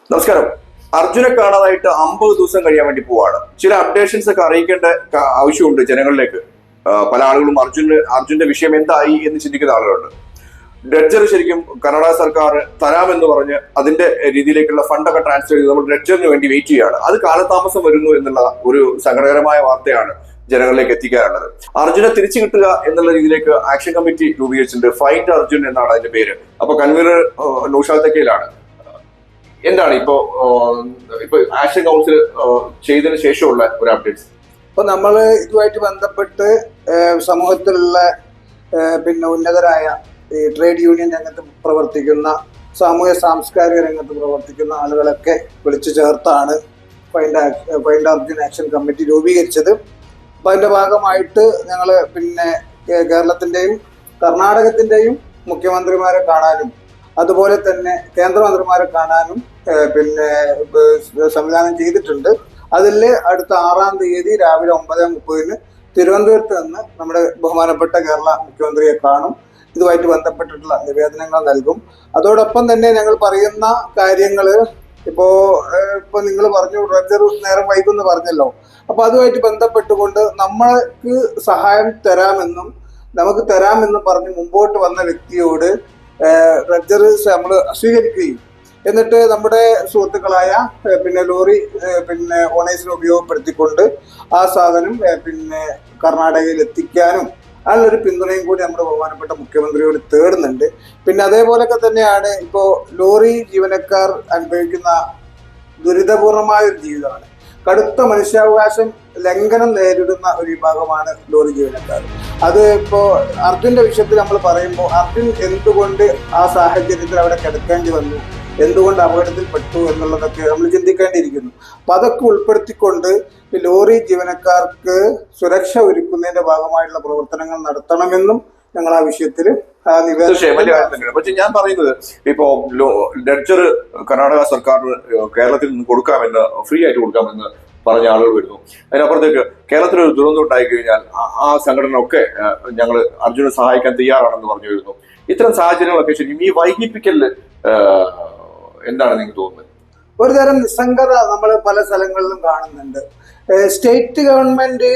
നമസ്കാരം. അർജുനെ കാണാതായിട്ട് 50 ദിവസം കഴിയാൻ വേണ്ടി പോവാണ്. ചില അപ്ഡേഷൻസ് ഒക്കെ അറിയിക്കേണ്ട ആവശ്യമുണ്ട് ജനങ്ങളിലേക്ക്. പല ആളുകളും അർജുന്റെ വിഷയം എന്തായി എന്ന് ചിന്തിക്കുന്ന ആളുകളുണ്ട്. ഡ്രഡ്ജർ ശരിക്കും കർണാടക സർക്കാർ തരാമെന്ന് പറഞ്ഞ് അതിന്റെ രീതിയിലേക്കുള്ള ഫണ്ടൊക്കെ ട്രാൻസ്ഫർ ചെയ്ത് നമ്മൾ ഡ്രഡ്ജറിന് വേണ്ടി വെയിറ്റ് ചെയ്യുകയാണ്. അത് കാലതാമസം വരുന്നു എന്നുള്ള ഒരു സങ്കടകരമായ വാർത്തയാണ് ജനങ്ങളിലേക്ക് എത്തിക്കാനുള്ളത്. അർജുനെ തിരിച്ചു കിട്ടുക എന്നുള്ള രീതിയിലേക്ക് ആക്ഷൻ കമ്മിറ്റി രൂപീകരിച്ചിട്ടുണ്ട്. ഫൈൻഡ് അർജുൻ എന്നാണ് അതിന്റെ പേര്. അപ്പൊ കൺവീനർ നൗഷാദ് തക്കയിലാണ്. എന്താണ് ഇപ്പോ ആക്ഷൻ കൗൺസിൽ ചെയ്തതിനു ശേഷമുള്ള ഒരു അപ്ഡേറ്റ്സ്? ഇപ്പൊ നമ്മള് ഇതുമായിട്ട് ബന്ധപ്പെട്ട് സമൂഹത്തിലുള്ള ഉന്നതരായ ഈ ട്രേഡ് യൂണിയൻ രംഗത്ത് പ്രവർത്തിക്കുന്ന സാമൂഹ്യ സാംസ്കാരിക രംഗത്ത് പ്രവർത്തിക്കുന്ന ആളുകളൊക്കെ വിളിച്ചു ചേർത്താണ് ഫൈൻഡ് അർജുൻ ആക്ഷൻ കമ്മിറ്റി രൂപീകരിച്ചത്. അപ്പൊ അതിന്റെ ഭാഗമായിട്ട് ഞങ്ങള് കേരളത്തിന്റെയും കർണാടകത്തിന്റെയും മുഖ്യമന്ത്രിമാരെ കാണാനും അതുപോലെ തന്നെ കേന്ദ്രമന്ത്രിമാരെ കാണാനും സംവിധാനം ചെയ്തിട്ടുണ്ട്. അതിൽ അടുത്ത 6-ാം തീയതി രാവിലെ 9:30 തിരുവനന്തപുരത്ത് നിന്ന് നമ്മുടെ ബഹുമാനപ്പെട്ട കേരള മുഖ്യമന്ത്രിയെ കാണും. ഇതുമായിട്ട് ബന്ധപ്പെട്ടിട്ടുള്ള നിവേദനങ്ങൾ നൽകും. അതോടൊപ്പം തന്നെ ഞങ്ങൾ പറയുന്ന കാര്യങ്ങൾ ഇപ്പോ നിങ്ങൾ പറഞ്ഞു ഡ്രഡ്ജർ നേരം വൈകുമെന്ന് പറഞ്ഞല്ലോ. അപ്പൊ അതുമായിട്ട് ബന്ധപ്പെട്ടുകൊണ്ട് നമ്മൾക്ക് സഹായം തരാമെന്നും പറഞ്ഞ് മുമ്പോട്ട് വന്ന വ്യക്തിയോട് ഡ്രഡ്ജർ നമ്മൾ സ്വീകരിക്കുകയും എന്നിട്ട് നമ്മുടെ സുഹൃത്തുക്കളായ ലോറി ഓണേഴ്സിനെ ഉപയോഗപ്പെടുത്തിക്കൊണ്ട് ആ സാധനം കർണാടകയിൽ എത്തിക്കാനും അതിനൊരു പിന്തുണയും കൂടി നമ്മുടെ ബഹുമാനപ്പെട്ട മുഖ്യമന്ത്രിയോട് തേടുന്നുണ്ട്. അതേപോലൊക്കെ തന്നെയാണ് ഇപ്പോ ലോറി ജീവനക്കാർ അനുഭവിക്കുന്ന ദുരിതപൂർണമായ ഒരു ജീവിതമാണ്. കടുത്ത മനുഷ്യാവകാശം ലംഘനം നേരിടുന്ന ഒരു വിഭാഗമാണ് ലോറി ജീവനക്കാർ. അത് ഇപ്പോ അർജുന്റെ വിഷയത്തിൽ നമ്മൾ പറയുമ്പോൾ അർജുൻ എന്തുകൊണ്ട് ആ സാഹചര്യത്തിൽ അവിടെ കിടക്കേണ്ടി വന്നു, എന്തുകൊണ്ട് അപകടത്തിൽപ്പെട്ടു എന്നുള്ളതൊക്കെ നമ്മൾ ചിന്തിക്കേണ്ടിയിരിക്കുന്നു. അപ്പൊ അതൊക്കെ ഉൾപ്പെടുത്തിക്കൊണ്ട് ലോറി ജീവനക്കാർക്ക് സുരക്ഷ ഒരുക്കുന്നതിന്റെ ഭാഗമായിട്ടുള്ള പ്രവർത്തനങ്ങൾ നടത്തണമെന്നും ഞങ്ങൾ ആ വിഷയത്തിൽ പക്ഷെ ഞാൻ പറയുന്നത് ഇപ്പോ ഡ്രഡ്ജർ കർണാടക സർക്കാർ കേരളത്തിൽ നിന്ന് കൊടുക്കാമെന്ന്, ഫ്രീ ആയിട്ട് കൊടുക്കാമെന്ന് പറഞ്ഞ ആളുകൾ വരുന്നു. അതിനപ്പുറത്തേക്ക് കേരളത്തിലൊരു ദുരന്തം ഉണ്ടായി കഴിഞ്ഞാൽ ആ സംഘടന ഒക്കെ ഞങ്ങൾ അർജുനെ സഹായിക്കാൻ തയ്യാറാണെന്ന് പറഞ്ഞു വരുന്നു. ഇത്തരം സാഹചര്യങ്ങളൊക്കെ ശരിക്കും ഈ വൈകിപ്പിക്കലില് എന്താണ് നിങ്ങൾക്ക് തോന്നുന്നത്? ഒരു തരം നിസ്സംഗത നമ്മൾ പല സ്ഥലങ്ങളിലും കാണുന്നുണ്ട്. സ്റ്റേറ്റ് ഗവൺമെന്റ്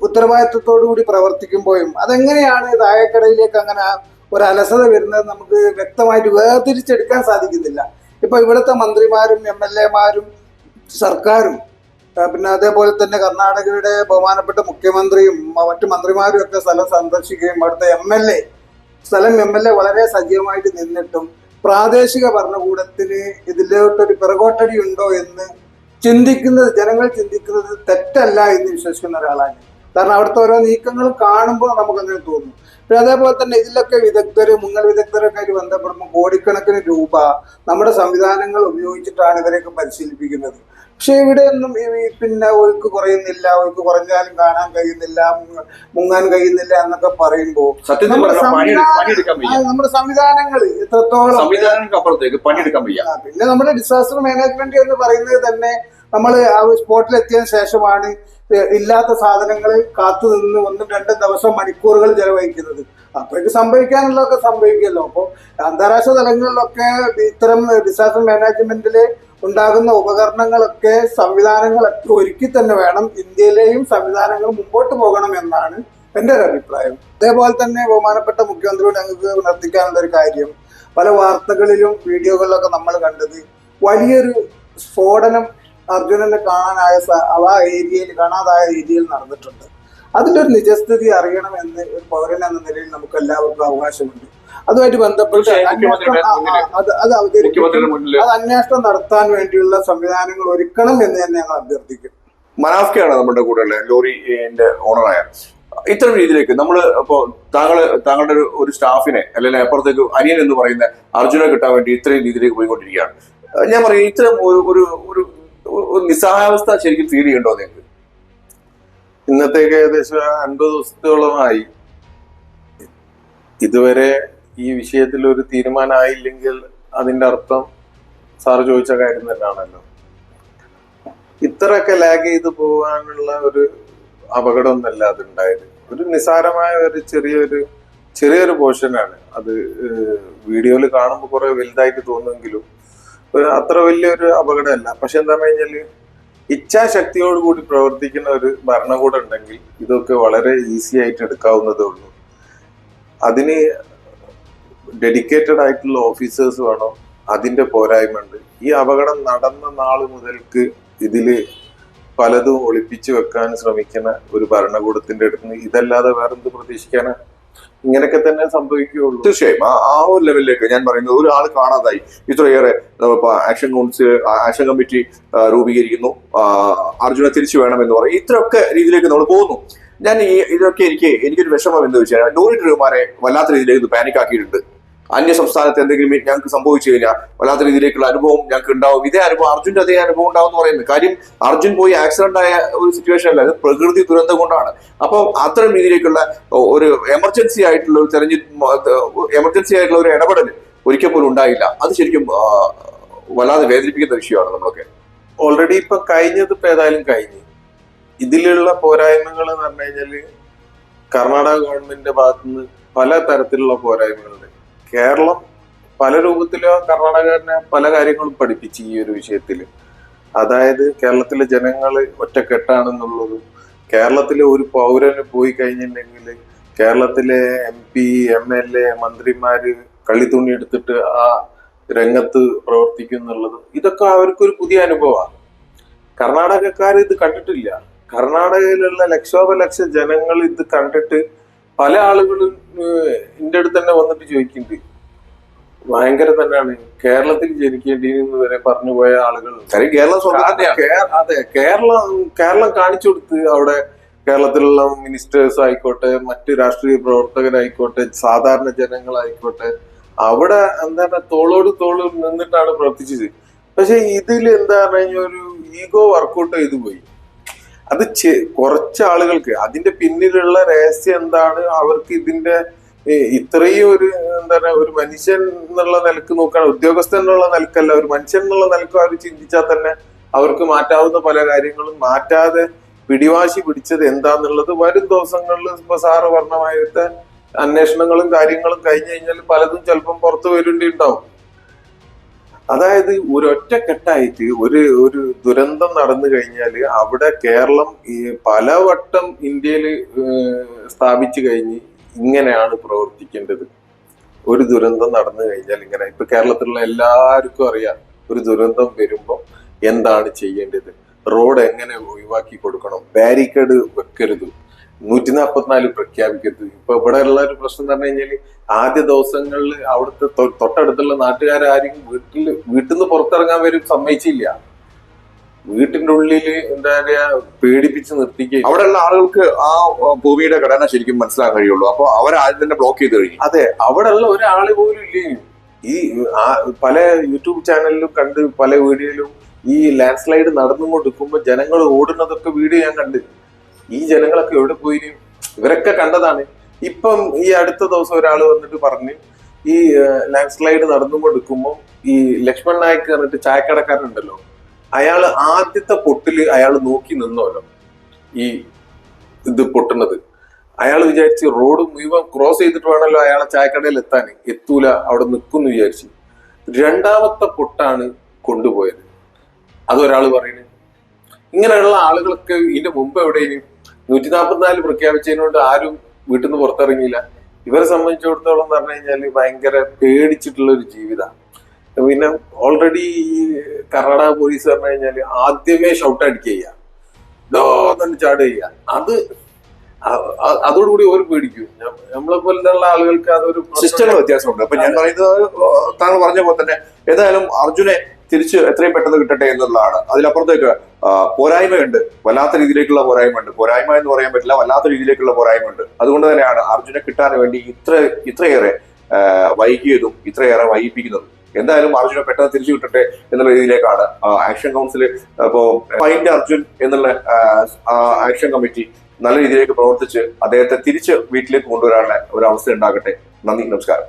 ഉത്തരവാദിത്വത്തോടു കൂടി പ്രവർത്തിക്കുമ്പോഴും അതെങ്ങനെയാണ് താഴേക്കടയിലേക്ക് അങ്ങനെ ഒരു അലസത വരുന്നത് നമുക്ക് വ്യക്തമായിട്ട് വേർതിരിച്ചെടുക്കാൻ സാധിക്കുന്നില്ല. ഇപ്പൊ ഇവിടുത്തെ മന്ത്രിമാരും എംഎൽഎമാരും സർക്കാരും അതേപോലെ തന്നെ കർണാടകയുടെ ബഹുമാനപ്പെട്ട മുഖ്യമന്ത്രിയും മറ്റു മന്ത്രിമാരും ഒക്കെ സ്ഥലം സന്ദർശിക്കുകയും അവിടുത്തെ എംഎൽഎ വളരെ സജീവമായിട്ട് നിന്നിട്ടും പ്രാദേശിക ഭരണകൂടത്തിന് ഇതിലോട്ടൊരു പിറകോട്ടടി ഉണ്ടോ എന്ന് ജനങ്ങൾ ചിന്തിക്കുന്നത് തെറ്റല്ല എന്ന് വിശ്വസിക്കുന്ന ഒരാളാണ്. കാരണം അവിടുത്തെ ഓരോ നീക്കങ്ങളും കാണുമ്പോൾ നമുക്കങ്ങനെ തോന്നും. അതേപോലെ തന്നെ ഇതിലൊക്കെ മുങ്ങൽ വിദഗ്ധരൊക്കെ ആയിട്ട് ബന്ധപ്പെടുമ്പോൾ കോടിക്കണക്കിന് രൂപ നമ്മുടെ സംവിധാനങ്ങൾ ഉപയോഗിച്ചിട്ടാണ് ഇവരെയൊക്കെ പരിശീലിപ്പിക്കുന്നത്. പക്ഷെ ഇവിടെയൊന്നും ഒഴുക്ക് കുറയുന്നില്ല, ഒഴുക്ക് കുറഞ്ഞാലും കാണാൻ കഴിയുന്നില്ല, മുങ്ങാൻ കഴിയുന്നില്ല എന്നൊക്കെ പറയുമ്പോൾ നമ്മുടെ സംവിധാനങ്ങൾ എത്രത്തോളം നമ്മുടെ ഡിസാസ്റ്റർ മാനേജ്മെന്റ് എന്ന് പറയുന്നത് തന്നെ നമ്മൾ ആ സ്പോട്ടിൽ എത്തിയതിനു ശേഷമാണ് ഇല്ലാത്ത സാധനങ്ങൾ കാത്തു നിന്ന് 1-2 ദിവസം മണിക്കൂറുകൾ ചെലവഴിക്കുന്നത്. അപ്പോഴേക്ക് സംഭവിക്കാനുള്ളതൊക്കെ സംഭവിക്കുമല്ലോ. അപ്പോൾ അന്താരാഷ്ട്ര തലങ്ങളിലൊക്കെ ഇത്തരം ഡിസാസ്റ്റർ മാനേജ്മെന്റില് ഉണ്ടാകുന്ന ഉപകരണങ്ങളൊക്കെ സംവിധാനങ്ങളൊക്കെ ഒരുക്കി തന്നെ വേണം ഇന്ത്യയിലെയും സംവിധാനങ്ങൾ മുമ്പോട്ട് പോകണം എന്നാണ് എൻ്റെ ഒരു അഭിപ്രായം. അതേപോലെ തന്നെ ബഹുമാനപ്പെട്ട മുഖ്യമന്ത്രിയോട് ഞങ്ങൾക്ക് ഉണർത്തിക്കാനുള്ള ഒരു കാര്യം, പല വാർത്തകളിലും വീഡിയോകളിലൊക്കെ നമ്മൾ കണ്ടത് വലിയൊരു സ്ഫോടനം അർജുനനെ കാണാതായ ഏരിയയിൽ നടന്നിട്ടുണ്ട്. അതിന്റെ ഒരു നിജസ്ഥിതി അറിയണമെന്ന് ഒരു പൗരൻ എന്ന നിലയിൽ നമുക്ക് എല്ലാവർക്കും അവകാശമുണ്ട്. അതുമായിട്ട് ബന്ധപ്പെട്ട് അന്വേഷണം നടത്താൻ വേണ്ടിയുള്ള സംവിധാനങ്ങൾ ഒരുക്കണം എന്ന് തന്നെ ഞങ്ങൾ അഭ്യർത്ഥിക്കും. മനാഫ്കയാണ് നമ്മുടെ കൂടെ ലോറിന്റെ ഓണറായ. ഇത്തരം രീതിയിലേക്ക് നമ്മൾ ഇപ്പോ താങ്കളുടെ ഒരു സ്റ്റാഫിനെ അല്ലെങ്കിൽ അപ്പുറത്തേക്ക് അനിയൻ എന്ന് പറയുന്ന അർജുനെ കിട്ടാൻ വേണ്ടി ഇത്രയും രീതിയിലേക്ക് പോയിക്കൊണ്ടിരിക്കുകയാണ്. ഞാൻ പറയും ഇത്തരം ഒരു നിസ്സഹായാവസ്ഥ ശരിക്കും ഫീൽ ചെയ്യണ്ടോ നിങ്ങൾക്ക്? ഇന്നത്തേക്ക് ഏകദേശം 50 ദിവസത്തോളമായി ഇതുവരെ ഈ വിഷയത്തിൽ ഒരു തീരുമാനമായില്ലെങ്കിൽ അതിന്റെ അർത്ഥം സാറ് ചോദിച്ച കാര്യം തന്നെയാണല്ലോ. ഇത്രയൊക്കെ ലാഗ് ചെയ്ത് പോകാനുള്ള ഒരു അപകടമൊന്നുമല്ല അതുണ്ടായത്. ഒരു നിസ്സാരമായ ഒരു ചെറിയൊരു പോർഷനാണ് അത്. വീഡിയോയിൽ കാണുമ്പോൾ കുറെ വലുതായിട്ട് തോന്നുമെങ്കിലും അത്ര വലിയൊരു അപകടമല്ല. പക്ഷെ എന്താന്ന് കഴിഞ്ഞാല് ഇച്ഛാശക്തിയോട് കൂടി പ്രവർത്തിക്കുന്ന ഒരു ഭരണകൂടം ഉണ്ടെങ്കിൽ ഇതൊക്കെ വളരെ ഈസി ആയിട്ട് എടുക്കാവുന്നതേ ഉള്ളൂ. അതിന് ഡെഡിക്കേറ്റഡ് ആയിട്ടുള്ള ഓഫീസേഴ്സ് വേണം. അതിന്റെ പോരായ്മ ഉണ്ട്. ഈ അപകടം നടന്ന നാള് മുതൽക്ക് ഇതില് പലതും ഒളിപ്പിച്ചു വെക്കാൻ ശ്രമിക്കുന്ന ഒരു ഭരണകൂടത്തിന്റെ അടുത്ത് ഇതല്ലാതെ വേറെന്ത് പ്രതീക്ഷിക്കാനാ? ഇങ്ങനെയൊക്കെ തന്നെ സംഭവിക്കുകയുള്ളൂ. തീർച്ചയായും ആ ഒരു ലെവലിലേക്ക് ഞാൻ പറയുന്നത്, ഒരാൾ കാണാതായി ഇത്രയേറെ ആക്ഷൻ കൗൺസിൽ ആക്ഷൻ കമ്മിറ്റി രൂപീകരിക്കുന്നു, അർജുനെ തിരിച്ചു വേണമെന്ന് പറയും, ഇത്രയൊക്കെ രീതിയിലേക്ക് നമ്മൾ പോകുന്നു. ഞാൻ ഇതൊക്കെ എനിക്കൊരു വിഷമം എന്ന് വെച്ചാൽ ലോറി ഡ്രൈവർമാരെ വല്ലാത്ത രീതിയിലേക്ക് പാനിക് ആക്കിയിട്ടുണ്ട്. അന്യ സംസ്ഥാനത്ത് എന്തെങ്കിലും ഞങ്ങൾക്ക് സംഭവിച്ചു കഴിഞ്ഞാൽ വല്ലാത്ത രീതിയിലേക്കുള്ള അനുഭവം ഞങ്ങൾക്ക് ഉണ്ടാവും. ഇതേ അനുഭവം അർജുന്റെ അതേ അനുഭവം ഉണ്ടാവും എന്ന് പറയുന്നത്. കാര്യം അർജുൻ പോയി ആക്സിഡന്റ് ആയ ഒരു സിറ്റുവേഷൻ അല്ല, അത് പ്രകൃതി ദുരന്തം കൊണ്ടാണ്. അപ്പോൾ അത്തരം രീതിയിലേക്കുള്ള ഒരു എമർജൻസി ആയിട്ടുള്ള ഒരു ഇടപെടൽ ഒരിക്കൽ പോലും ഉണ്ടായില്ല. അത് ശരിക്കും വല്ലാതെ വേദനിപ്പിക്കുന്ന വിഷയമാണ്. നമ്മളൊക്കെ ഓൾറെഡി ഇപ്പൊ കഴിഞ്ഞത് ഇപ്പൊ ഏതായാലും കഴിഞ്ഞു. ഇതിലുള്ള പോരായ്മകൾ എന്ന് പറഞ്ഞു കഴിഞ്ഞാല് കർണാടക ഗവൺമെന്റിന്റെ ഭാഗത്തുനിന്ന് പല തരത്തിലുള്ള പോരായ്മകളുണ്ട്. കേരളം പല രൂപത്തിലോ കർണാടകനെ പല കാര്യങ്ങളും പഠിപ്പിച്ചു ഈ ഒരു വിഷയത്തിൽ. അതായത് കേരളത്തിലെ ജനങ്ങൾ ഒറ്റക്കെട്ടാണെന്നുള്ളതും, കേരളത്തിലെ ഒരു പൗരന് പോയി കഴിഞ്ഞിട്ടുണ്ടെങ്കിൽ കേരളത്തിലെ MP, MLA, മന്ത്രിമാര് കള്ളിത്തുണി എടുത്തിട്ട് ആ രംഗത്ത് പ്രവർത്തിക്കും എന്നുള്ളത്, ഇതൊക്കെ അവർക്കൊരു പുതിയ അനുഭവമാണ്. കർണാടകക്കാർ ഇത് കണ്ടിട്ടില്ല. കർണാടകയിലുള്ള ലക്ഷോപലക്ഷം ജനങ്ങൾ ഇത് കണ്ടിട്ട് പല ആളുകളും എന്റെ അടുത്ത് തന്നെ വന്നിട്ട് ചോദിക്കുന്നുണ്ട്. ഭയങ്കര തന്നെയാണ്. കേരളത്തിൽ ജനിക്കേണ്ടിന്ന് വരെ പറഞ്ഞു പോയ ആളുകൾ. അതെ, കേരളം കാണിച്ചു കൊടുത്ത് അവിടെ കേരളത്തിലുള്ള മിനിസ്റ്റേഴ്സ് ആയിക്കോട്ടെ, മറ്റ് രാഷ്ട്രീയ പ്രവർത്തകരായിക്കോട്ടെ, സാധാരണ ജനങ്ങളായിക്കോട്ടെ, അവിടെ എന്താണ് തോളോട് തോള് നിന്നിട്ടാണ് പ്രവർത്തിച്ചത്. പക്ഷെ ഇതിൽ എന്താ പറഞ്ഞ ഒരു ഈഗോ വർക്കൗട്ട് ചെയ്തു പോയി. അത് കുറച്ച് ആളുകൾക്ക് അതിന്റെ പിന്നിലുള്ള രഹസ്യം എന്താണ്, അവർക്ക് ഇതിന്റെ ഇത്രയും ഒരു എന്താ പറയാ ഒരു മനുഷ്യൻ എന്നുള്ള നിലക്ക് നോക്കാൻ, ഉദ്യോഗസ്ഥൻ എന്നുള്ള നിലക്കല്ല, ഒരു മനുഷ്യൻ എന്നുള്ള നിലക്ക് അവർ ചിന്തിച്ചാൽ തന്നെ അവർക്ക് മാറ്റാവുന്ന പല കാര്യങ്ങളും മാറ്റാതെ പിടിവാശി പിടിച്ചത് എന്താന്നുള്ളത് വരും ദിവസങ്ങളിൽ ഇപ്പൊ സാറ് പറഞ്ഞ മാതിരത്തെ അന്വേഷണങ്ങളും കാര്യങ്ങളും കഴിഞ്ഞു കഴിഞ്ഞാൽ പലതും ചിലപ്പം പുറത്തു വരുന്നുണ്ടാവും. അതായത് ഒരൊറ്റക്കെട്ടായിട്ട് ഒരു ദുരന്തം നടന്നു കഴിഞ്ഞാല് അവിടെ കേരളം പലവട്ടം ഇന്ത്യയിൽ സ്ഥാപിച്ചു കഴിഞ്ഞ് ഇങ്ങനെയാണ് പ്രവർത്തിക്കേണ്ടത്. ഒരു ദുരന്തം നടന്നു കഴിഞ്ഞാൽ ഇങ്ങനെ, ഇപ്പൊ കേരളത്തിലുള്ള എല്ലാവർക്കും അറിയാം ഒരു ദുരന്തം വരുമ്പോ എന്താണ് ചെയ്യേണ്ടത്, റോഡ് എങ്ങനെ ഒഴിവാക്കി കൊടുക്കണം, ബാരിക്കേഡ് വെക്കരുത്, 144 പ്രഖ്യാപിക്കരുത്. ഇപ്പൊ ഇവിടെ ഉള്ള ഒരു പ്രശ്നം എന്ന് പറഞ്ഞു കഴിഞ്ഞാല് ആദ്യ ദിവസങ്ങളിൽ അവിടുത്തെ തൊട്ടടുത്തുള്ള നാട്ടുകാരും വീട്ടിൽ നിന്ന് പുറത്തിറങ്ങാൻ വരും സമ്മതിച്ചില്ല. വീട്ടിന്റെ ഉള്ളില് എന്താ പറയാ പേടിപ്പിച്ച് നിർത്തിക്കുക. അവിടെയുള്ള ആളുകൾക്ക് ആ ഭൂമിയുടെ ഘടന ശരിക്കും മനസ്സിലാക്കാൻ കഴിയുള്ളൂ. അപ്പൊ അവരാദ്യം തന്നെ ബ്ലോക്ക് ചെയ്ത് കഴിഞ്ഞു. അതെ, അവിടെയുള്ള ഒരാള് പോലും ഇല്ലേ. ഈ പല യൂട്യൂബ് ചാനലിലും കണ്ട്, പല വീഡിയോയിലും ഈ ലാൻഡ് സ്ലൈഡ് നടന്നുകൊണ്ടിരിക്കുമ്പോ ജനങ്ങൾ ഓടുന്നതൊക്കെ വീഡിയോ ഞാൻ കണ്ട്. ഈ ജനങ്ങളൊക്കെ എവിടെ പോയി? ഇവരൊക്കെ കണ്ടതാണ്. ഇപ്പം ഈ അടുത്ത ദിവസം ഒരാൾ വന്നിട്ട് പറഞ്ഞ് ഈ ലാൻഡ് സ്ലൈഡ് നടന്നുകൊണ്ടിരിക്കുമ്പോൾ ഈ ലക്ഷ്മൺ നായക്ക് പറഞ്ഞിട്ട് ചായക്കടക്കാരനുണ്ടല്ലോ, അയാൾ ആദ്യത്തെ പൊട്ടില് അയാൾ നോക്കി നിന്നോല്ലോ ഈ ഇത് പൊട്ടുന്നത്. അയാൾ വിചാരിച്ച് റോഡ് മുഴുവൻ ക്രോസ് ചെയ്തിട്ട് വേണമല്ലോ അയാളെ ചായക്കടയിൽ എത്തൂല, അവിടെ നിൽക്കുമെന്ന് വിചാരിച്ചു. രണ്ടാമത്തെ പൊട്ടാണ് കൊണ്ടുപോയത്. അതൊരാൾ പറയുന്നത്. ഇങ്ങനെയുള്ള ആളുകളൊക്കെ ഇതിന്റെ മുമ്പ് എവിടെയും 144 പ്രഖ്യാപിച്ചതിനോട് ആരും വീട്ടിൽ നിന്ന് പുറത്തിറങ്ങിയില്ല. ഇവരെ സംബന്ധിച്ചിടത്തോളം എന്ന് പറഞ്ഞു കഴിഞ്ഞാൽ ഭയങ്കര പേടിച്ചിട്ടുള്ള ഒരു ജീവിതമാണ്. പിന്നെ ഓൾറെഡി ഈ കർണാടക പോലീസ് പറഞ്ഞു കഴിഞ്ഞാല് ആദ്യമേ ഷൗട്ട് അടിക്കുക, ഡോ തന്നെ ചാട് ചെയ്യുക. അതോടുകൂടി ഒരു പേടിക്കും. നമ്മളെ പോലുള്ള ആളുകൾക്ക് അതൊരു സിസ്റ്റങ്ങൾ വ്യത്യാസമുണ്ട്. അപ്പൊ ഞാൻ പറയുന്നത് താങ്കൾ പറഞ്ഞ പോലെ തന്നെ ഏതായാലും അർജുനെ തിരിച്ച് എത്രയും പെട്ടെന്ന് കിട്ടട്ടെ എന്നുള്ളതാണ്. അതിലപ്പുറത്തേക്ക് പോരായ്മയുണ്ട്, വല്ലാത്ത രീതിയിലേക്കുള്ള പോരായ്മയുണ്ട്. പോരായ്മ എന്ന് പറയാൻ പറ്റില്ല, വല്ലാത്ത രീതിയിലേക്കുള്ള പോരായ്മയുണ്ട്. അതുകൊണ്ട് തന്നെയാണ് അർജുനെ കിട്ടാൻ വേണ്ടി ഇത്രയേറെ വൈകിയതും ഇത്രയേറെ വൈകിപ്പിക്കുന്നതും. എന്തായാലും അർജുനെ പെട്ടെന്ന് തിരിച്ചു കിട്ടട്ടെ എന്നുള്ള രീതിയിലേക്കാണ് ആക്ഷൻ കൗൺസിൽ ഇപ്പോ ഫൈൻഡ് അർജുൻ എന്നുള്ള ആക്ഷൻ കമ്മിറ്റി നല്ല രീതിയിലേക്ക് പ്രവർത്തിച്ച് അദ്ദേഹത്തെ തിരിച്ച് വീട്ടിലേക്ക് കൊണ്ടുവരാനുള്ള ഒരു അവസ്ഥ ഉണ്ടാകട്ടെ. നന്ദി, നമസ്കാരം.